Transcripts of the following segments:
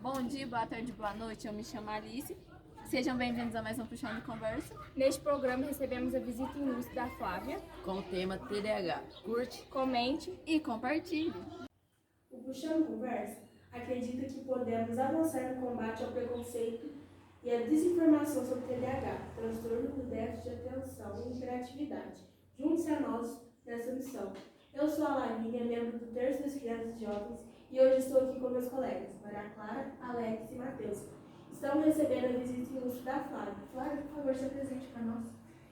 Bom dia, boa tarde, boa noite. Eu me chamo Alice. Sejam bem-vindos a mais um Puxão de Conversa. Neste programa recebemos a visita ilustre da Flávia. Com o tema TDAH. Curte, comente e compartilhe. O Puxão Conversa acredita que podemos avançar no combate ao preconceito e à desinformação sobre TDAH, transtorno do déficit de atenção e hiperatividade. Junte-se a nós nessa missão. Eu sou a Lavínia, membro do Terço das Crianças Jovens, e hoje estou aqui com meus colegas, Maria Clara, Alex e Matheus. Estamos recebendo a visita ilustre da Flávia. Flávia, por favor, se apresente para nós.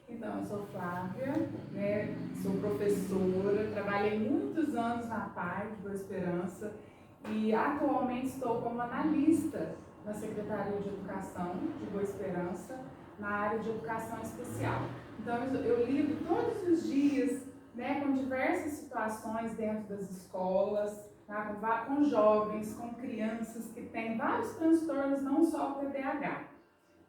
Então, eu sou Flávia, sou professora, trabalhei muitos anos na PAI de Boa Esperança e atualmente estou como analista na Secretaria de Educação de Boa Esperança, na área de educação especial. Então, eu lido todos os dias com diversas situações dentro das escolas, com jovens, com crianças que têm vários transtornos, não só o TDAH,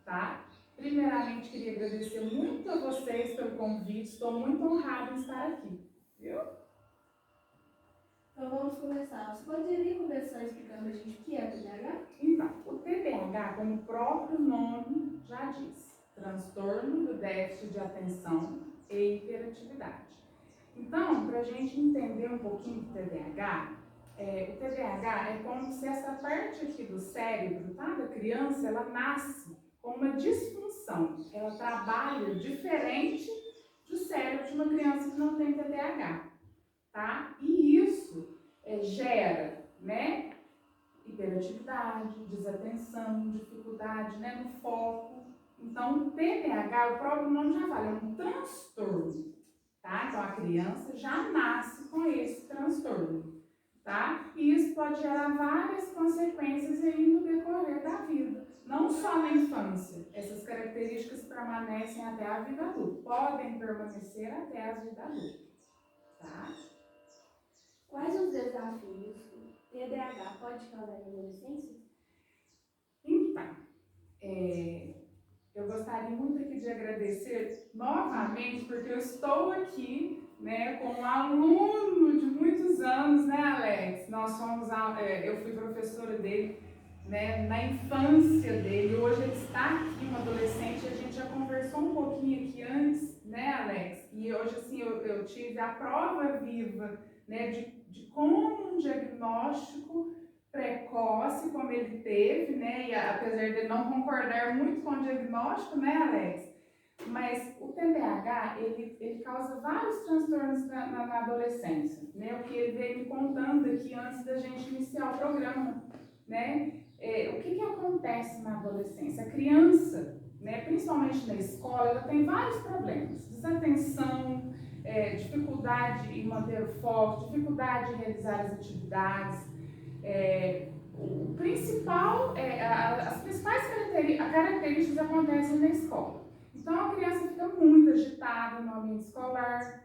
tá? Primeiramente, queria agradecer muito a vocês pelo convite, estou muito honrada em estar aqui, viu? Então vamos começar. Você poderia começar explicando a gente o que é TDAH? Então, o TDAH, como o próprio nome já diz, transtorno do déficit de atenção e hiperatividade. Então, para a gente entender um pouquinho do TDAH, o TDAH é como se essa parte aqui do cérebro, tá, da criança, ela nasce com uma disfunção. Ela trabalha diferente do cérebro de uma criança que não tem TDAH, tá? E isso gera, hiperatividade, desatenção, dificuldade, no foco. Então, o TDAH, o próprio nome já fala, é um transtorno, tá? Então, a criança já nasce com esse transtorno, tá? E isso pode gerar várias consequências aí no decorrer da vida. Não só na infância, essas características permanecem até a vida adulta, podem permanecer até a vida adulta, tá? Quais os desafios o TDAH pode causar na adolescência? Então, eu gostaria muito aqui de agradecer novamente, porque eu estou aqui, como aluno de muitos anos, Alex? Eu fui professora dele, na infância dele, hoje ele está aqui, um adolescente, a gente já conversou um pouquinho aqui antes, Alex? E hoje, assim, eu tive a prova viva, de como um diagnóstico precoce, como ele teve, e apesar de ele não concordar muito com o diagnóstico, Alex? Mas o TDAH, ele causa vários transtornos na adolescência, o que ele veio me contando aqui antes da gente iniciar o programa, o que acontece na adolescência? A criança, principalmente na escola, ela tem vários problemas, desatenção, dificuldade em manter o foco, dificuldade em realizar as atividades, as principais características acontecem na escola. Então, a criança fica muito agitada no ambiente escolar,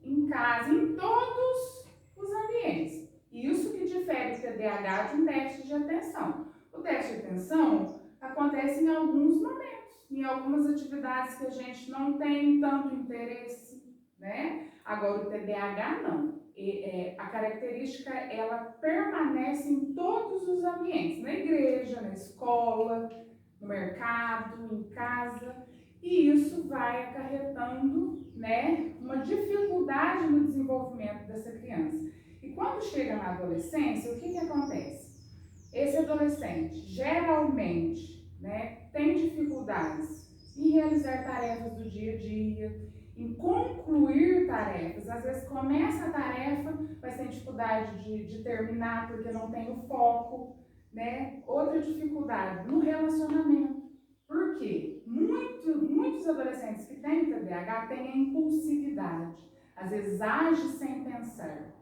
em casa, em todos os ambientes. Isso que difere o TDAH de um déficit de atenção. O déficit de atenção acontece em alguns momentos, em algumas atividades que a gente não tem tanto interesse, Agora, o TDAH não. A característica, ela permanece em todos os ambientes, na igreja, na escola, no mercado, em casa, e isso vai acarretando, uma dificuldade no desenvolvimento dessa criança. E quando chega na adolescência, o que acontece? Esse adolescente, geralmente, tem dificuldades em realizar tarefas do dia a dia, em concluir tarefas. Às vezes começa a tarefa, mas tem dificuldade de terminar porque não tem o foco, Outra dificuldade no relacionamento. Por quê? Muitos adolescentes que têm TDAH têm a impulsividade. Às vezes age sem pensar,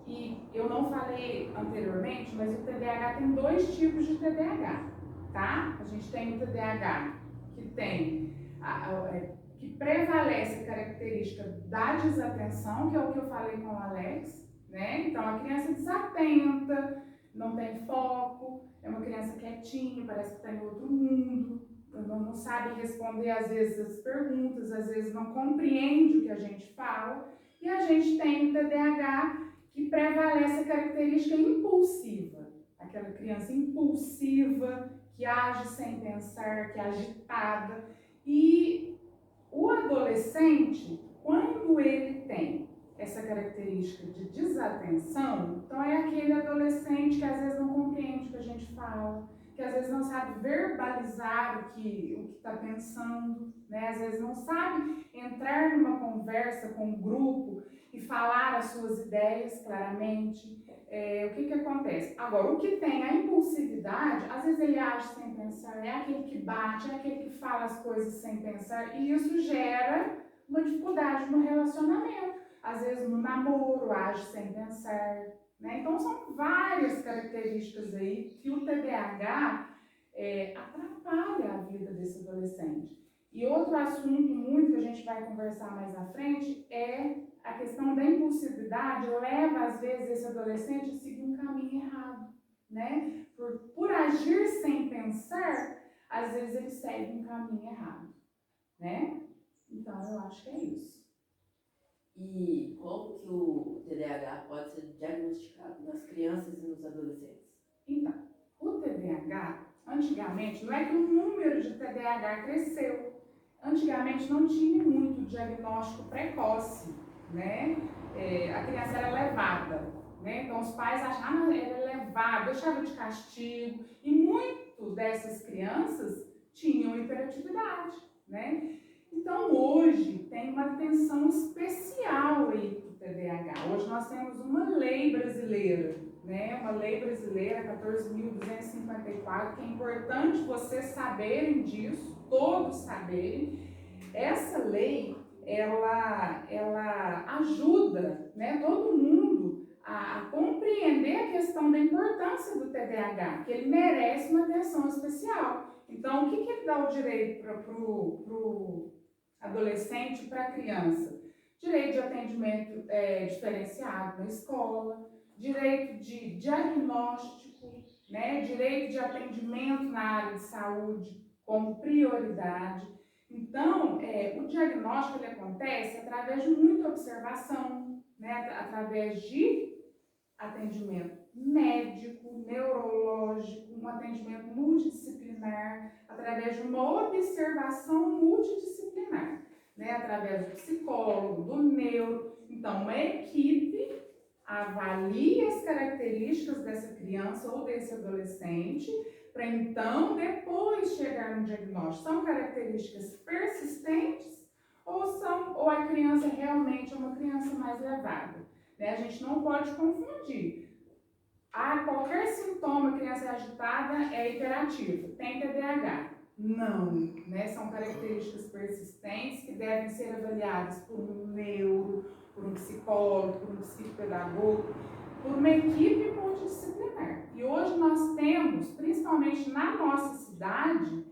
E eu não falei anteriormente, mas o TDAH tem dois tipos de TDAH, tá? A gente tem o TDAH que tem que prevalece a característica da desatenção, que é o que eu falei com o Alex, Então, a criança desatenta, não tem foco, é uma criança quietinha, parece que está em outro mundo, não sabe responder, às vezes, as perguntas, às vezes não compreende o que a gente fala. E a gente tem o TDAH que prevalece a característica impulsiva. A aquela criança impulsiva, que age sem pensar, que é agitada. E o adolescente, quando ele tem essa característica de desatenção, então é aquele adolescente que às vezes não compreende o que a gente fala, que às vezes não sabe verbalizar o que está pensando, né? Às vezes não sabe entrar numa conversa com um grupo e falar as suas ideias claramente. O que acontece? Agora, o que tem a impulsividade, às vezes ele age sem pensar, é aquele que bate, é aquele que fala as coisas sem pensar, e isso gera uma dificuldade no relacionamento. Às vezes no namoro, age sem pensar, né? Então são várias características aí que o TDAH atrapalha a vida desse adolescente. E outro assunto muito que a gente vai conversar mais à frente é a questão da impulsividade leva às vezes esse adolescente a seguir um caminho errado, né? Por agir sem pensar, às vezes ele segue um caminho errado, né? Então eu acho que é isso. E como que o TDAH pode ser diagnosticado nas crianças e nos adolescentes? Então, o TDAH, antigamente, não é que o número de TDAH cresceu. Antigamente não tinha muito diagnóstico precoce, né? A criança era levada, né? Então os pais achavam que era levada, deixava de castigo. E muito dessas crianças tinham hiperatividade, né? Então hoje tem uma atenção especial aí para o TDAH. Hoje nós temos uma lei brasileira, né? Uma lei brasileira 14.254, que é importante vocês saberem disso, todos saberem. Essa lei, ela ajuda, né, todo mundo a compreender a questão da importância do TDAH, que ele merece uma atenção especial. Então, o que ele dá o direito para o adolescente e para a criança? Direito de atendimento diferenciado na escola, direito de diagnóstico, né? Direito de atendimento na área de saúde como prioridade. Então, o diagnóstico ele acontece através de muita observação, né? Através de atendimento médico, neurológico, um atendimento multidisciplinar, através de uma observação multidisciplinar, né? Através do psicólogo, do neuro. Então, uma equipe avalia as características dessa criança ou desse adolescente para então depois chegar no diagnóstico. São características persistentes ou a criança realmente é uma criança mais levada? Né? A gente não pode confundir. Qualquer sintoma, criança agitada é hiperativa, tem TDAH. Não, né? São características persistentes que devem ser avaliadas por um neuro, por um psicólogo, por um psicopedagogo, por uma equipe multidisciplinar. E hoje nós temos, principalmente na nossa cidade,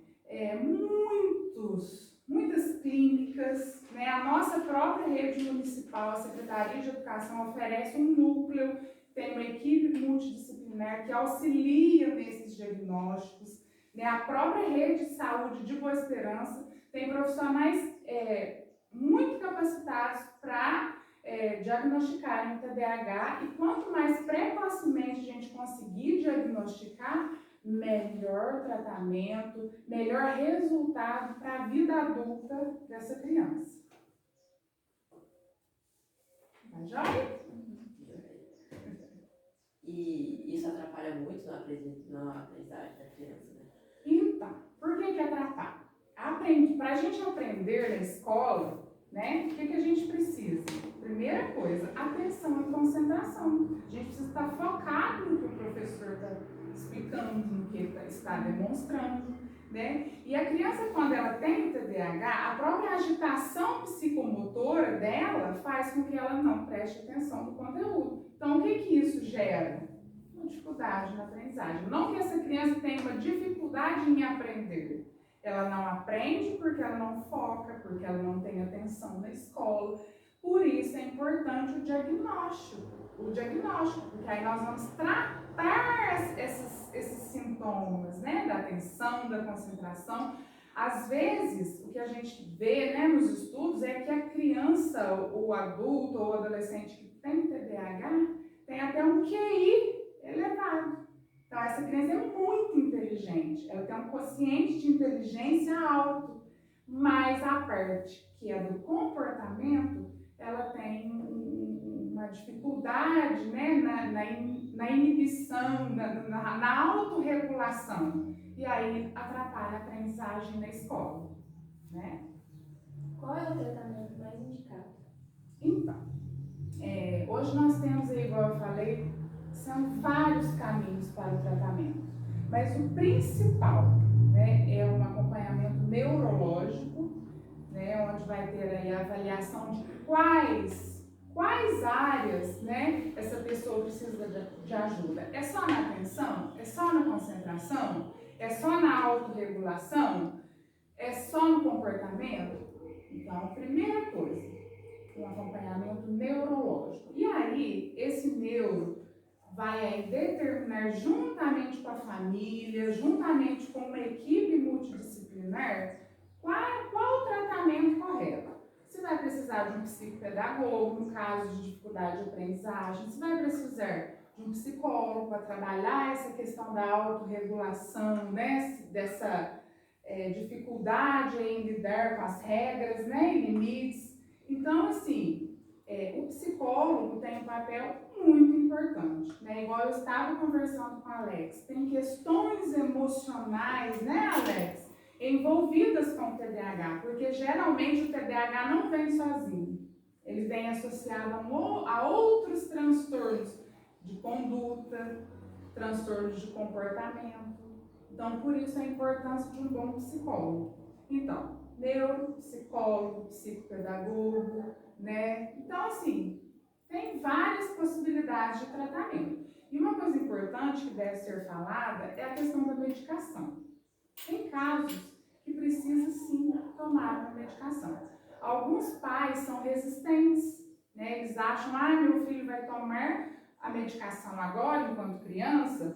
muitas clínicas, né? A nossa própria rede municipal, a Secretaria de Educação, oferece um núcleo, tem uma equipe multidisciplinar que auxilia nesses diagnósticos, né? A própria rede de saúde de Boa Esperança tem profissionais muito capacitados para diagnosticarem o TDAH, e quanto mais precocemente a gente conseguir diagnosticar, melhor tratamento, melhor resultado para a vida adulta dessa criança. Tá joia? E isso atrapalha muito na aprendizagem da criança, né? Então, por que atrapalha? Para a gente aprender na escola, né, o que a gente precisa? Primeira coisa, atenção e concentração. A gente precisa estar focado no que o professor está explicando, no que ele está demonstrando, né? E a criança, quando ela tem TDAH, a própria agitação psicomotora dela faz com que ela não preste atenção no conteúdo. Então, o que isso gera? Uma dificuldade na aprendizagem. Não que essa criança tenha uma dificuldade em aprender. Ela não aprende porque ela não foca, porque ela não tem atenção na escola. Por isso é importante o diagnóstico, porque aí nós vamos tratar esses sintomas, né, da atenção, da concentração. Às vezes, o que a gente vê, né, nos estudos é que a criança, o adulto ou o adolescente que tem TDAH tem até um QI elevado. Então, essa inteligente, ela tem um quociente de inteligência alto, mas a parte que é do comportamento, ela tem uma dificuldade, né, na inibição, na autorregulação, e aí atrapalha a aprendizagem na escola, né? Qual é o tratamento mais indicado? Então, hoje nós temos aí, igual eu falei, são vários caminhos para o tratamento, mas o principal, né, é um acompanhamento neurológico, né, onde vai ter aí a avaliação de quais áreas, né, essa pessoa precisa de ajuda. É só na atenção? É só na concentração? É só na autorregulação? É só no comportamento? Então, primeira coisa, um acompanhamento neurológico. E aí, esse neuro vai aí determinar, juntamente com a família, juntamente com uma equipe multidisciplinar, qual o tratamento correto. Você vai precisar de um psicopedagogo, no caso de dificuldade de aprendizagem, você vai precisar de um psicólogo para trabalhar essa questão da autorregulação, né, dessa dificuldade em lidar com as regras, né, e limites. Então, assim, o psicólogo tem um papel muito importante, né? Igual eu estava conversando com a Alex, tem questões emocionais, né, Alex, envolvidas com o TDAH, porque geralmente o TDAH não vem sozinho, ele vem associado a outros transtornos de conduta, transtornos de comportamento. Então, por isso a importância de um bom psicólogo. Então, neuropsicólogo, psicopedagogo, né? Então, assim, tem várias possibilidades de tratamento. E uma coisa importante que deve ser falada é a questão da medicação. Tem casos que precisa sim tomar uma medicação. Alguns pais são resistentes, né? Eles acham, meu filho vai tomar a medicação agora, enquanto criança,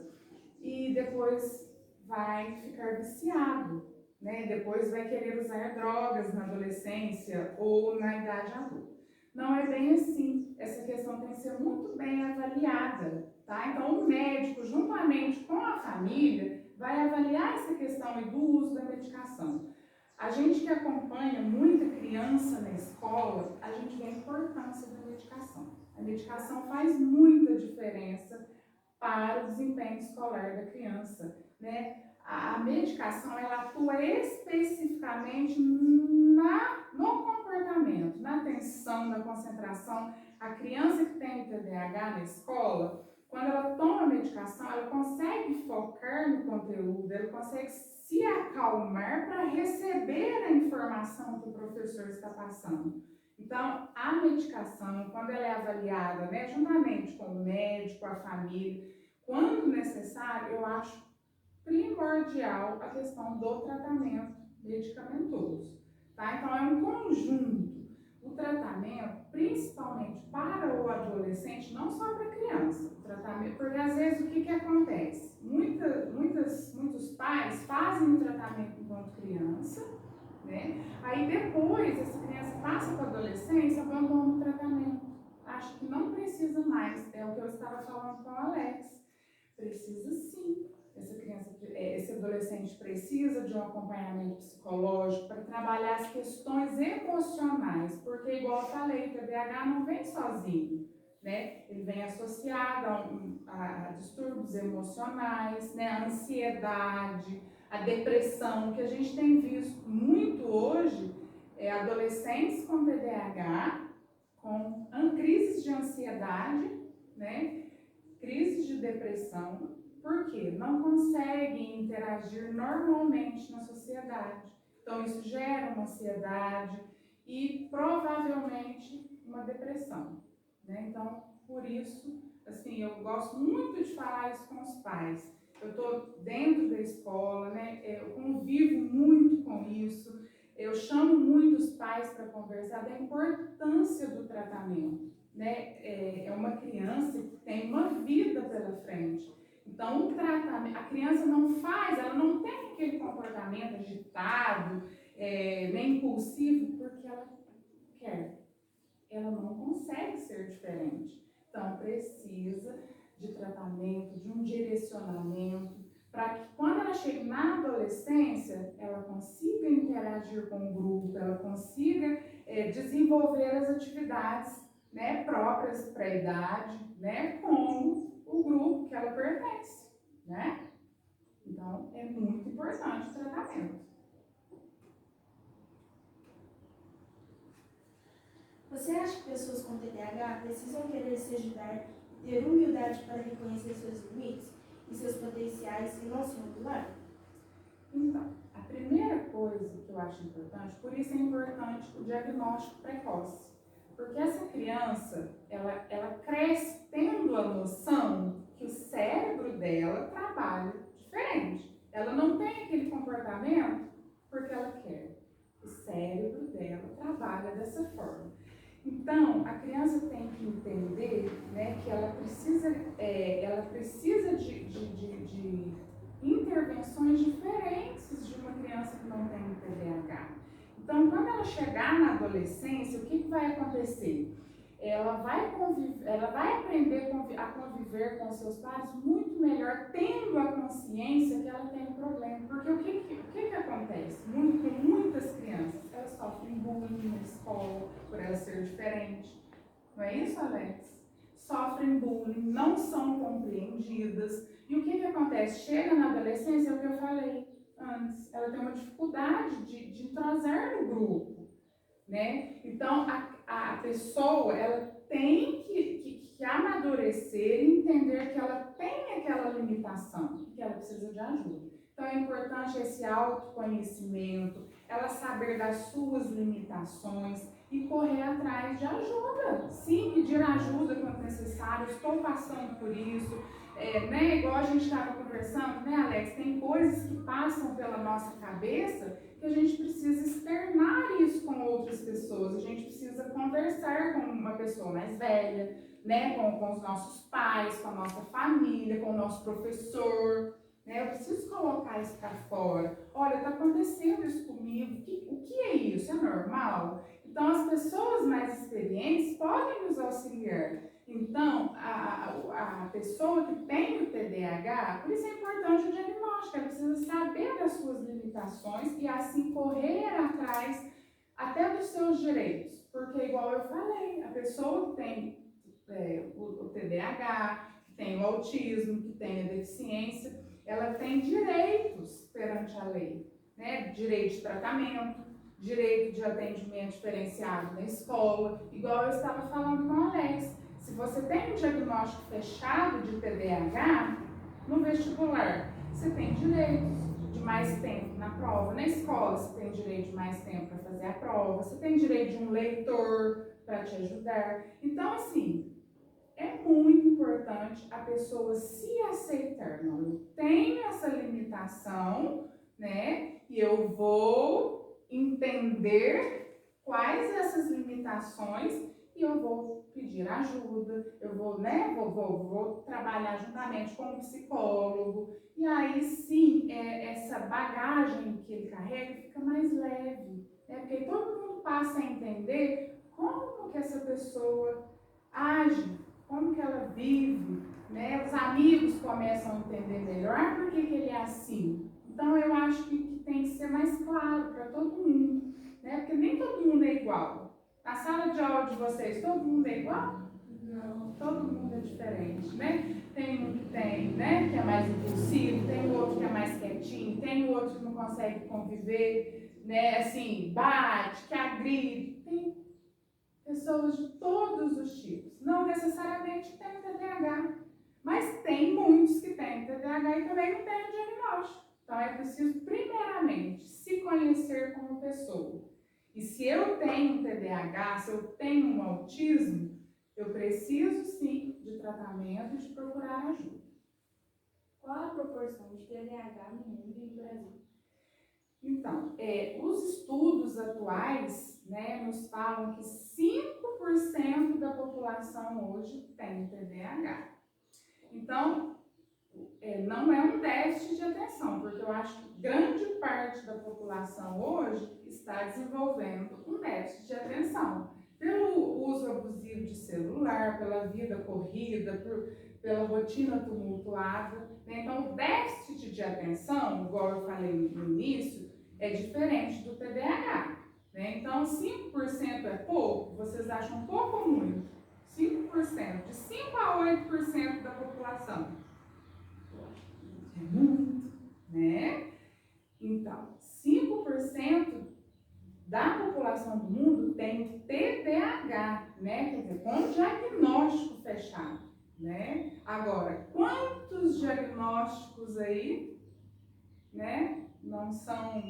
e depois vai ficar viciado, né? Depois vai querer usar drogas na adolescência ou na idade adulta. Não é bem assim. Essa questão tem que ser muito bem avaliada, tá? Então, o médico, juntamente com a família, vai avaliar essa questão do uso da medicação. A gente que acompanha muita criança na escola, a gente vê a importância da medicação. A medicação faz muita diferença para o desempenho escolar da criança, né? A medicação, ela atua especificamente no comportamento, na atenção, na concentração. A criança que tem TDAH na escola, quando ela toma a medicação, ela consegue focar no conteúdo, ela consegue se acalmar para receber a informação que o professor está passando. Então, a medicação, quando ela é avaliada, né, juntamente com o médico, a família, quando necessário, eu acho primordial a questão do tratamento medicamentoso, tá? Então, é um conjunto. O tratamento, principalmente para o adolescente, não só para a criança, o tratamento, porque às vezes o que acontece? Muitos pais fazem o tratamento enquanto criança, né? Aí depois essa criança passa para a adolescência, abandona o tratamento. Acho que não precisa mais, é o que eu estava falando com a Alex. Precisa sim. Esse adolescente precisa de um acompanhamento psicológico para trabalhar as questões emocionais, porque, igual eu falei, o TDAH não vem sozinho, né? Ele vem associado a distúrbios emocionais, né? A ansiedade, a depressão, que a gente tem visto muito hoje, adolescentes com TDAH, com crises de ansiedade, né? Crises de depressão, porque não conseguem interagir normalmente na sociedade. Então, isso gera uma ansiedade e provavelmente uma depressão, né? Então, por isso, assim, eu gosto muito de falar isso com os pais. Eu estou dentro da escola, né? Eu convivo muito com isso. Eu chamo muitos pais para conversar da importância do tratamento, né? É uma criança que tem uma vida pela frente. Então, o tratamento, a criança ela não tem aquele comportamento agitado, nem impulsivo, porque ela quer. Ela não consegue ser diferente. Então, precisa de tratamento, de um direcionamento, para que quando ela ela chegue na adolescência, ela consiga interagir com o grupo, ela consiga desenvolver as atividades, né, próprias para a idade, né, com o grupo que ela pertence, né? Então, é muito importante o tratamento. Você acha que pessoas com TDAH precisam querer se ajudar e ter humildade para reconhecer seus limites e seus potenciais e não se rotular? Então, a primeira coisa que eu acho importante, por isso é importante o diagnóstico precoce. Porque essa criança, ela cresce tendo a noção que o cérebro dela trabalha diferente. Ela não tem aquele comportamento porque ela quer. O cérebro dela trabalha dessa forma. Então, a criança tem que entender, né, que ela precisa de intervenções diferentes de uma criança que não tem TDAH. Então, quando ela chegar na adolescência, o que vai acontecer? Ela vai aprender a conviver com seus pais muito melhor, tendo a consciência que ela tem um problema. Porque o que acontece? Com muitas crianças, elas sofrem bullying na escola por elas ser diferente. Não é isso, Alex? Sofrem bullying, não são compreendidas. E o que acontece? Chega na adolescência, é o que eu falei antes, ela tem uma dificuldade de entrosar no grupo, né? Então, a pessoa, ela tem que amadurecer e entender que ela tem aquela limitação, que ela precisa de ajuda. Então, é importante esse autoconhecimento, ela saber das suas limitações e correr atrás de ajuda. Sim, pedir ajuda quando necessário, estou passando por isso. Né, igual a gente estava conversando, né, Alex? Tem coisas que passam pela nossa cabeça que a gente precisa externar isso com outras pessoas. A gente precisa conversar com uma pessoa mais velha, né, com os nossos pais, com a nossa família, com o nosso professor. Né? Eu preciso colocar isso para fora. Olha, está acontecendo isso comigo. O que é isso? É normal? Então, as pessoas mais experientes podem nos auxiliar. Então, a pessoa que tem o TDAH, por isso é importante o diagnóstico, ela precisa saber das suas limitações e assim correr atrás até dos seus direitos. Porque, igual eu falei, a pessoa que tem o TDAH, que tem o autismo, que tem a deficiência, ela tem direitos perante a lei, né? Direito de tratamento, direito de atendimento diferenciado na escola, igual eu estava falando com o Alex. Se você tem um diagnóstico fechado de TDAH, no vestibular, você tem direitos de mais tempo na prova. Na escola, você tem direito de mais tempo para fazer a prova. Você tem direito de um leitor para te ajudar. Então, assim, é muito importante a pessoa se aceitar. Não, eu tenho essa limitação, né? E eu vou entender quais essas limitações e eu vou pedir ajuda, eu vou, né, vou trabalhar juntamente com um psicólogo, e aí sim, essa bagagem que ele carrega fica mais leve, né, porque todo mundo passa a entender como que essa pessoa age, como que ela vive, né, os amigos começam a entender melhor por que ele é assim. Então eu acho que tem que ser mais claro para todo mundo, né, porque nem todo mundo é igual. Na sala de aula de vocês, todo mundo é igual? Não, todo mundo é diferente, né? Tem um que tem, né, que é mais impulsivo, tem o outro que é mais quietinho, tem o outro que não consegue conviver, né, assim, bate, que agride. Tem pessoas de todos os tipos. Não necessariamente tem TDAH, mas tem muitos que têm TDAH e também não têm o diagnóstico. Então é preciso, primeiramente, se conhecer como pessoa. E se eu tenho um TDAH, se eu tenho um autismo, eu preciso sim de tratamento e de procurar ajuda. Qual a proporção de TDAH no mundo e no Brasil? Então, os estudos atuais, né, nos falam que 5% da população hoje tem TDAH. Então, não é um déficit de atenção, porque eu acho que grande parte da população hoje está desenvolvendo um déficit de atenção. Pelo uso abusivo de celular, pela vida corrida, pela rotina tumultuada, né? Então, o déficit de atenção, igual eu falei no início, é diferente do TDAH, né? Então, 5% é pouco? Vocês acham pouco ou muito? 5%, de 5 a 8% da população. É muito, né? Então, 5% da população do mundo tem TDAH, né? Quer dizer, com diagnóstico fechado, né? Agora, quantos diagnósticos aí, né, não são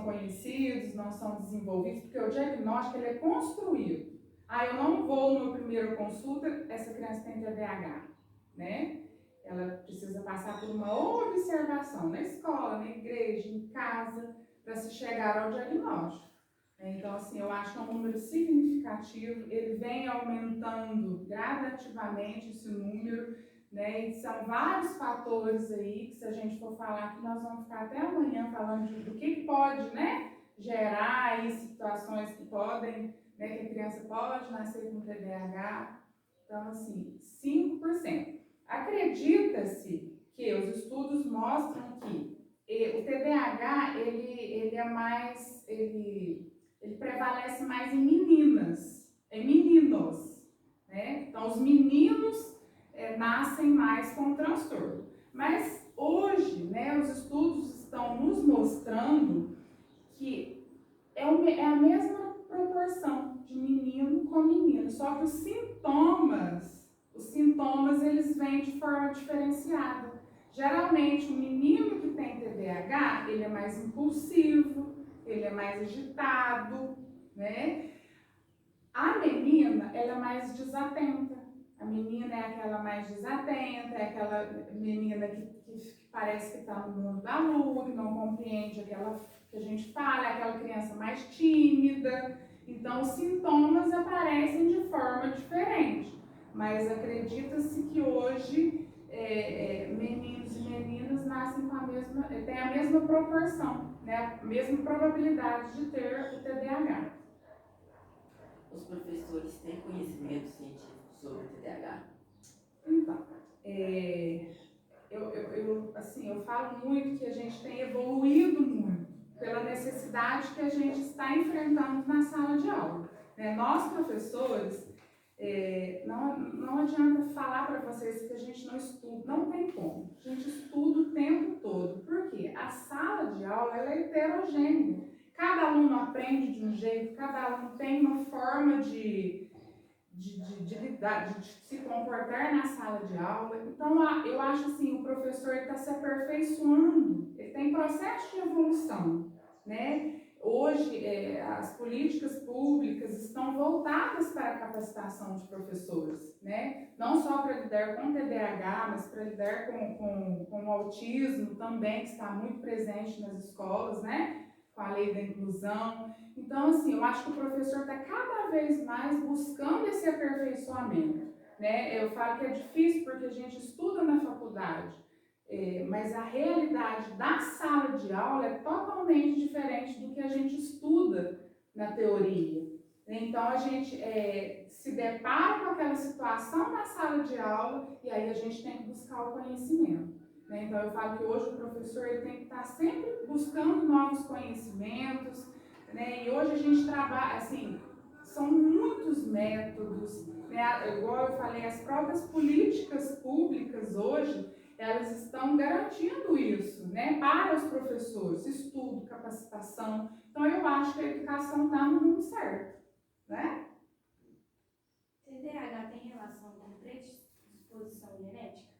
conhecidos, não são desenvolvidos, porque o diagnóstico ele é construído. Ah, eu não vou numa primeira consulta, essa criança tem TDAH, né? Ela precisa passar por uma observação na escola, na igreja, em casa, para se chegar ao diagnóstico. Então, assim, eu acho que é um número significativo, ele vem aumentando gradativamente esse número, né? E são vários fatores aí, que se a gente for falar aqui, nós vamos ficar até amanhã falando do que pode, né, gerar aí situações que podem, né, que a criança pode nascer com TDAH. Então, assim, 5%. Acredita-se que os estudos mostram que o TDAH, ele é mais, ele prevalece mais em meninas, em meninos, né? Então, os meninos nascem mais com transtorno. Mas hoje, né, os estudos estão nos mostrando que é a mesma proporção de menino com menino, só que os sintomas eles vêm de forma diferenciada. Geralmente, o menino que tem TDAH, ele é mais impulsivo, ele é mais agitado, né? A menina, ela é mais desatenta. A menina é aquela mais desatenta, é aquela menina que parece que está no mundo da lua, que não compreende aquela que a gente fala, é aquela criança mais tímida. Então, os sintomas aparecem de forma diferente. Mas acredita-se que hoje meninos e meninas nascem com têm a mesma proporção, né? A mesma probabilidade de ter o TDAH. Os professores têm conhecimento científico sobre o TDAH? Então, eu falo muito que a gente tem evoluído muito pela necessidade que a gente está enfrentando na sala de aula, né? Nós, professores, não adianta falar para vocês que a gente não estuda, não tem como. A gente estuda o tempo todo. Por quê? A sala de aula ela é heterogênea. Cada aluno aprende de um jeito, cada aluno tem uma forma de lidar, de se comportar na sala de aula. Então, eu acho assim, o professor está se aperfeiçoando, ele tem processo de evolução, né? Hoje, as políticas públicas estão voltadas para a capacitação de professores, né? Não só para lidar com TDAH, mas para lidar com o autismo também, que está muito presente nas escolas, né? Com a lei da inclusão. Então, assim, eu acho que o professor está cada vez mais buscando esse aperfeiçoamento, né? Eu falo que é difícil porque a gente estuda na faculdade, mas a realidade da sala de aula é totalmente diferente do que a gente estuda na teoria. Então, a gente se depara com aquela situação na sala de aula e aí a gente tem que buscar o conhecimento. Né? Então, eu falo que hoje o professor ele tem que estar sempre buscando novos conhecimentos, né? E hoje a gente trabalha, assim, são muitos métodos, né? Igual eu falei, as próprias políticas públicas hoje, elas estão garantindo isso, né, para os professores, estudo, capacitação. Então, eu acho que a educação está no rumo certo, né? TDAH tem relação com predisposição genética?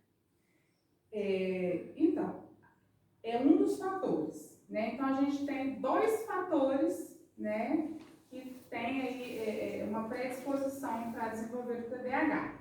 Então, é um dos fatores, né? Então, a gente tem 2 fatores, né, que tem aí uma predisposição para desenvolver o TDAH.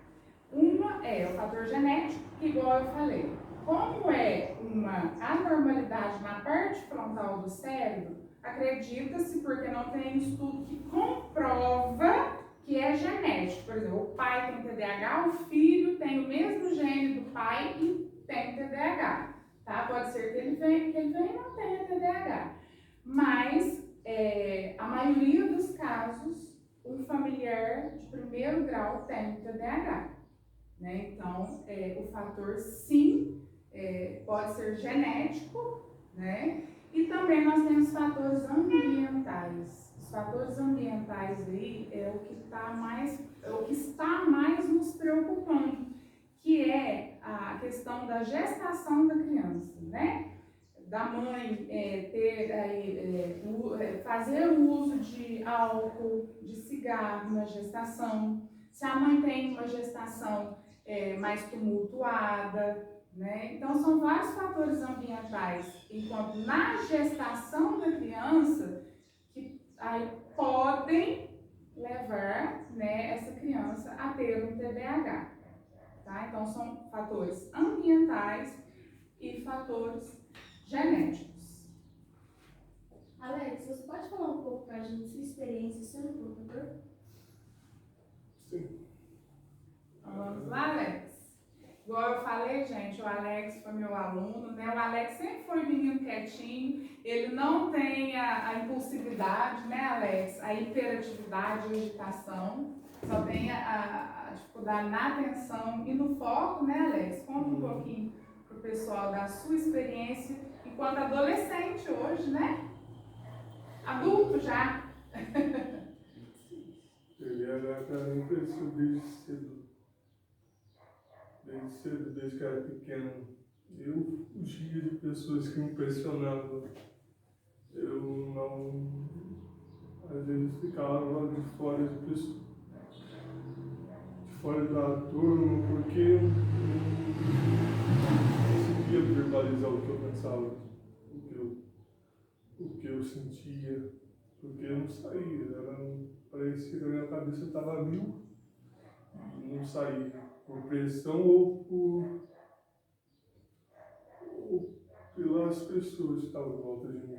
Uma é o fator genético, que igual eu falei, como é uma anormalidade na parte frontal do cérebro, acredita-se, porque não tem estudo que comprova que é genético. Por exemplo, o pai tem TDAH, o filho tem o mesmo gene do pai e tem TDAH. Tá? Pode ser que ele venha e não tenha TDAH. Mas, a maioria dos casos, um familiar de primeiro grau tem TDAH. né? Então, o fator sim pode ser genético, né? E também nós temos fatores ambientais. Os fatores ambientais aí é o que está mais nos preocupando, que é a questão da gestação da criança, né? Da mãe fazer o uso de álcool, de cigarro na gestação, se a mãe tem uma gestação mais tumultuada, né? Então são vários fatores ambientais, enquanto na gestação da criança, que aí podem levar, né, essa criança a ter um TDAH. Tá? Então são fatores ambientais e fatores genéticos. Alex, você pode falar um pouco para a gente sua experiência sendo professor? Sim. Então, vamos lá, Alex? Igual eu falei, gente, o Alex foi meu aluno, né? O Alex sempre foi um menino quietinho, ele não tem a impulsividade, né, Alex? A hiperatividade, a agitação, só tem a dificuldade na atenção e no foco, né, Alex? Conta um pouquinho para o pessoal da sua experiência enquanto adolescente hoje, né? Adulto já. Ele era para mim isso desde cedo. Desde que era pequeno. Eu fugia de pessoas que me pressionavam. Eu não. Às vezes ficava de fora da turma, porque eu não conseguia verbalizar o que eu pensava, o que eu sentia, porque eu não saía. Parecia que a minha cabeça estava mil e não saía. Por pressão ou pelas pessoas que estavam em volta de mim.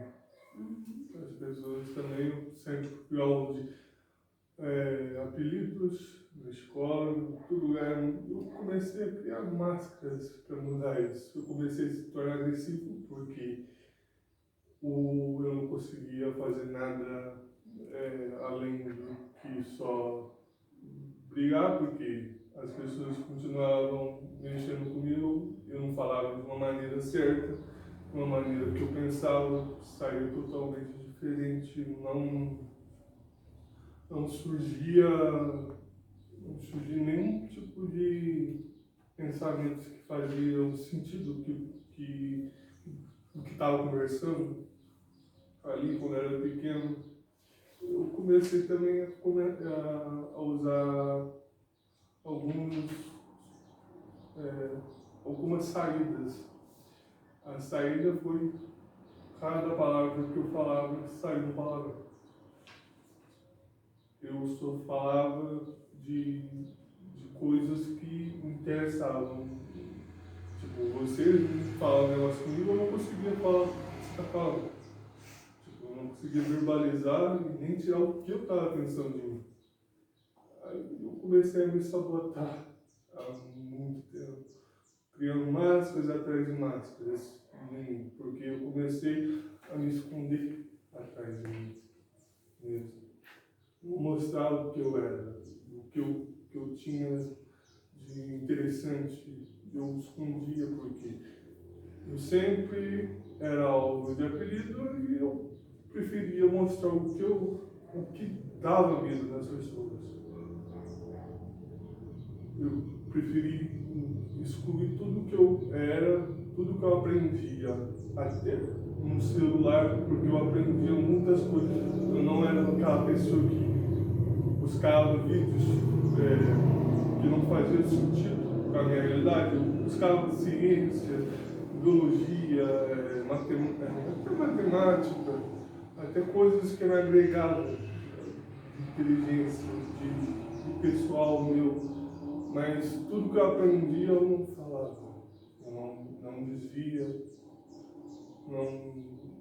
As pessoas também, eu sempre fui alvo de apelidos na escola, em todo lugar. Eu comecei a criar máscaras para mudar isso. Eu comecei a se tornar agressivo porque eu não conseguia fazer nada além do que só brigar, porque as pessoas continuavam mexendo comigo, eu não falava de uma maneira certa, de uma maneira que eu pensava, saía totalmente diferente, não surgia nenhum tipo de pensamentos que faziam sentido do que estava conversando ali quando eu era pequeno. Eu comecei também a usar algumas saídas. A saída foi cada palavra que eu falava saiu uma palavra. Eu só falava de coisas que me interessavam. Tipo, você fala um negócio comigo, eu não conseguia falar o que você está falando. Tipo, eu não conseguia verbalizar e nem tirar o que eu estava pensando de mim. Aí eu comecei a me sabotar há muito tempo, criando máscaras atrás de máscaras em mim, porque eu comecei a me esconder atrás de mim mesmo. Não mostrar o que eu era, o que eu tinha de interessante, eu escondia porque eu sempre era alvo de apelido e eu preferia mostrar o que dava medo nas pessoas. Eu preferi excluir tudo que eu era, tudo que eu aprendia, até no celular, porque eu aprendia muitas coisas. Eu não era aquela pessoa que buscava vídeos que não faziam sentido com a minha realidade. Eu buscava ciência, biologia, até matemática, até coisas que me agregavam de inteligência, de pessoal meu. Mas tudo que eu aprendi eu não falava, eu não dizia,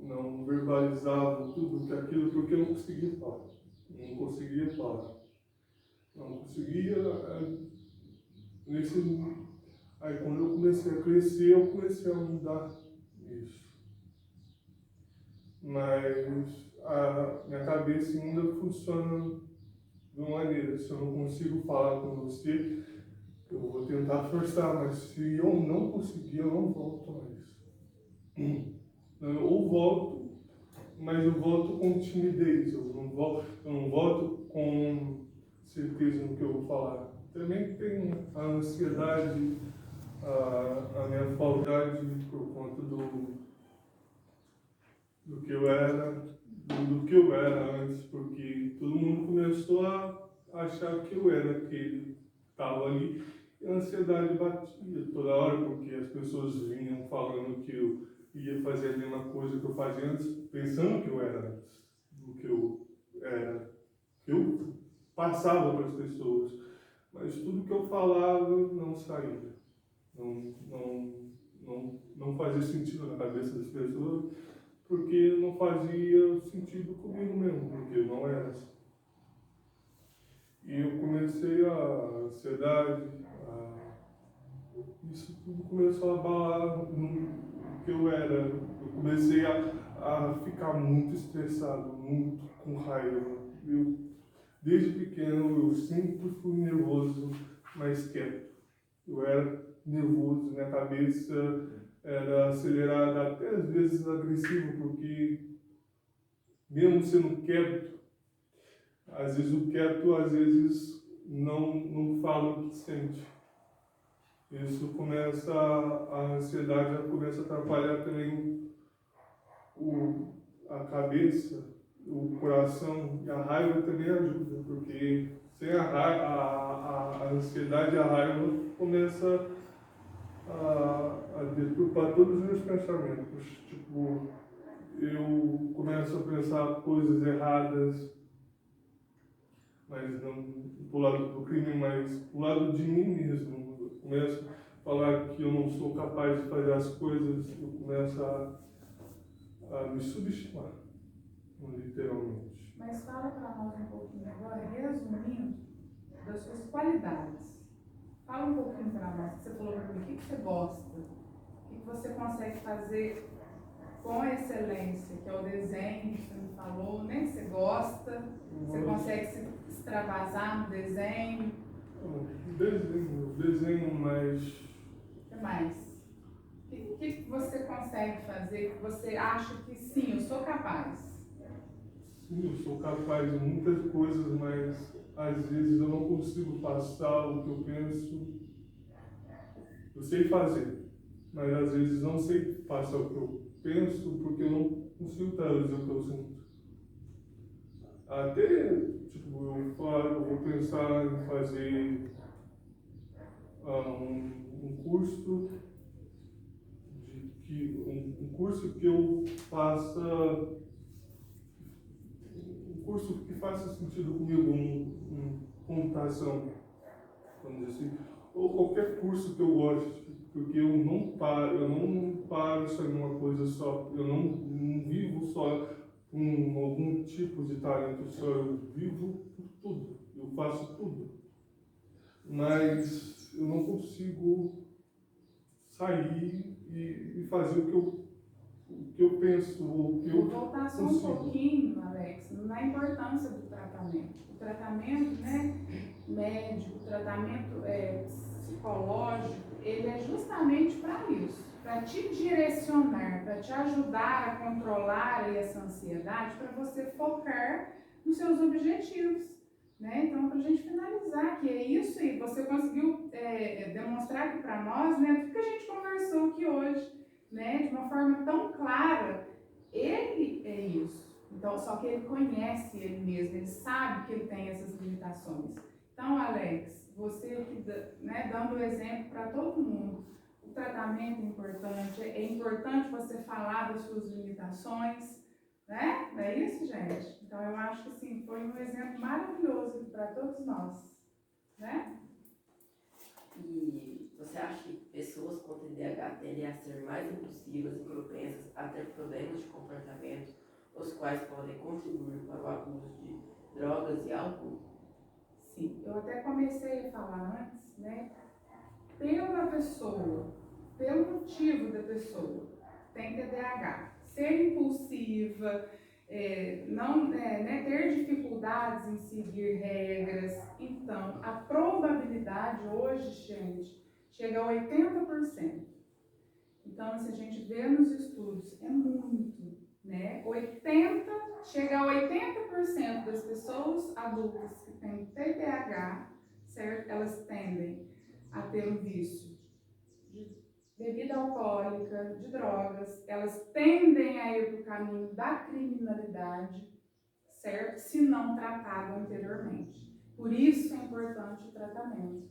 não verbalizava tudo aquilo porque eu não conseguia falar. Não conseguia. Aí quando eu comecei a crescer, eu comecei a mudar isso. Mas a minha cabeça ainda funciona de uma maneira. Se eu não consigo falar com você, eu vou tentar forçar, mas se eu não conseguir, eu não volto mais. Ou volto, mas eu volto com timidez, eu não volto com certeza no que eu vou falar. Também tem a ansiedade, a minha falsidade por conta do que eu era, do que eu era antes, porque todo mundo começou a achar que eu era aquele que estava ali, e a ansiedade batia toda hora, porque as pessoas vinham falando que eu ia fazer a mesma coisa que eu fazia antes, pensando que eu era antes do que eu era. Eu passava para as pessoas, mas tudo que eu falava não saía. Não fazia sentido na cabeça das pessoas, porque não fazia sentido comigo mesmo, porque eu não era assim. E eu comecei a ansiedade, isso tudo começou a abalar o que eu era. Eu comecei a ficar muito estressado, muito com raiva. Desde pequeno eu sempre fui nervoso, mas quieto. Eu era nervoso, minha cabeça era acelerada, até às vezes agressiva, porque mesmo sendo quieto, às vezes o quieto não fala o que sente. Isso começa, a ansiedade começa a atrapalhar também a cabeça, o coração, e a raiva também ajuda, porque sem a ansiedade, a raiva começa a deturpar todos os meus pensamentos. Tipo, eu começo a pensar coisas erradas, mas não do lado do crime, mas do lado de mim mesmo. Eu começo a falar que eu não sou capaz de fazer as coisas, eu começo a me subestimar, literalmente. Mas fala para nós um pouquinho agora, resumindo, das suas qualidades. Fala um pouquinho para nós, você falou para mim, o que você gosta, o que você consegue fazer com excelência, que é o desenho que você me falou, né? Você gosta, você consegue se extravasar no desenho. Desenho, mas... O que mais? O que você consegue fazer que você acha que sim, eu sou capaz? Sim, eu sou capaz de muitas coisas, mas às vezes eu não consigo passar o que eu penso. Eu sei fazer, mas às vezes não sei passar o que eu penso porque eu não consigo traduzir o que eu sinto. Até, tipo, eu vou pensar em fazer um curso um curso que eu faça, um curso que faça sentido comigo, computação, vamos dizer assim, ou qualquer curso que eu goste, porque eu não paro só em uma coisa só, eu não vivo só com algum tipo de talento só, eu vivo por tudo, eu faço tudo, mas eu não consigo sair e fazer o que eu penso, o que eu Vou voltar só um consigo. pouquinho, Alex, na importância do tratamento. O tratamento, né, médico, o tratamento psicológico, ele é justamente para isso, para te direcionar, para te ajudar a controlar aí essa ansiedade, para você focar nos seus objetivos. Né? Então, para a gente finalizar, que é isso aí, você conseguiu demonstrar aqui para nós, né, tudo que a gente conversou aqui hoje, né, de uma forma tão clara. Ele é isso. Então, só que ele conhece ele mesmo, ele sabe que ele tem essas limitações. Então, Alex, você aqui, né, dando o exemplo para todo mundo, o tratamento é importante você falar das suas limitações, né? Não é isso, gente? Então, eu acho que assim, foi um exemplo maravilhoso para todos nós, né? E você acha que pessoas com TDAH tendem a ser mais impulsivas e propensas a ter problemas de comportamento, os quais podem contribuir para o abuso de drogas e álcool? Sim, eu até comecei a falar antes, né? Pela pessoa, pelo motivo da pessoa, tem TDAH, ser impulsiva, ter dificuldades em seguir regras. Então, a probabilidade hoje, gente, chega a 80%. Então, se a gente vê nos estudos, é muito, né? Chega a 80% das pessoas adultas que têm TDAH, certo? Elas tendem a ter um vício de bebida alcoólica, de drogas, elas tendem a ir para o caminho da criminalidade, certo? Se não tratado anteriormente. Por isso é importante o tratamento,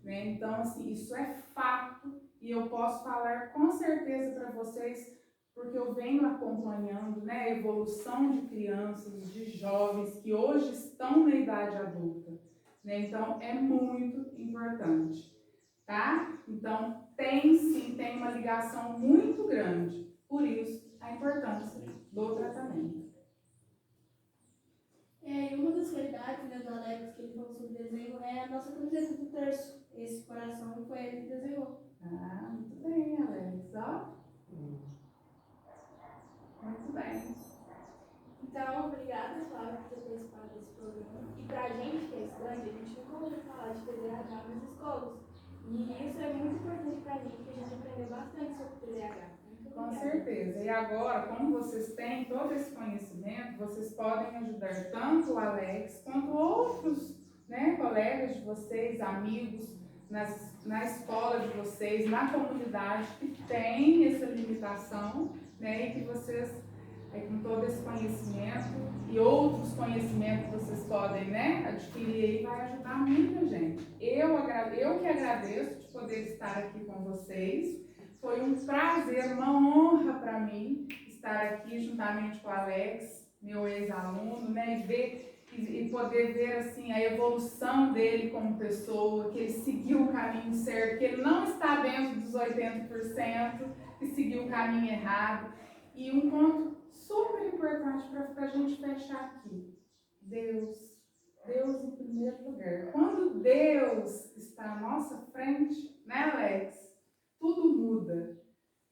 né? Então, assim, isso é fato e eu posso falar com certeza para vocês, porque eu venho acompanhando, né, a evolução de crianças, de jovens que hoje estão na idade adulta, né? Então, é muito importante, tá? Então, tem uma ligação muito grande, por isso a importância do tratamento. E uma das qualidades, né, do Alex, que ele falou sobre desenho, é a nossa camiseta do terço. Esse coração foi ele que desenhou. Ah, muito bem, Alex, ó. Muito bem. Então, obrigada, Flávia, por ter participado desse programa. E pra gente que é estudante, a gente nunca ouviu falar de TDAH nas escolas. E isso é muito importante pra gente, que a gente aprendeu bastante sobre TDAH. Com certeza. E agora, como vocês têm todo esse conhecimento, vocês podem ajudar tanto o Alex quanto outros, né, colegas de vocês, amigos, na escola de vocês, na comunidade que tem essa limitação, né, e que vocês, com todo esse conhecimento e outros conhecimentos que vocês podem, né, adquirir aí, vai ajudar muita gente. Eu que agradeço de poder estar aqui com vocês. Foi um prazer, uma honra para mim estar aqui juntamente com o Alex, meu ex-aluno, né, e poder ver assim, a evolução dele como pessoa, que ele seguiu o caminho certo, que ele não está dentro dos 80%, que seguiu o caminho errado. E um ponto super importante para a gente fechar aqui: Deus em primeiro lugar. Quando Deus está à nossa frente, né, Alex? Tudo muda,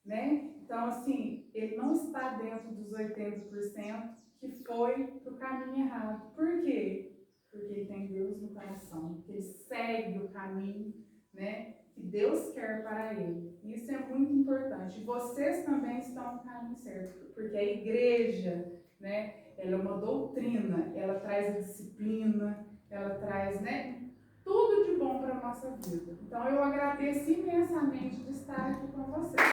né? Então, assim, ele não está dentro dos 80% que foi para o caminho errado. Por quê? Porque ele tem Deus no coração, porque ele segue o caminho, né, que Deus quer para ele. Isso é muito importante. E vocês também estão no caminho certo, porque a igreja, né, ela é uma doutrina, ela traz a disciplina, ela traz, né, tudo de bom para a nossa vida. Então, eu agradeço imensamente de estar aqui com vocês.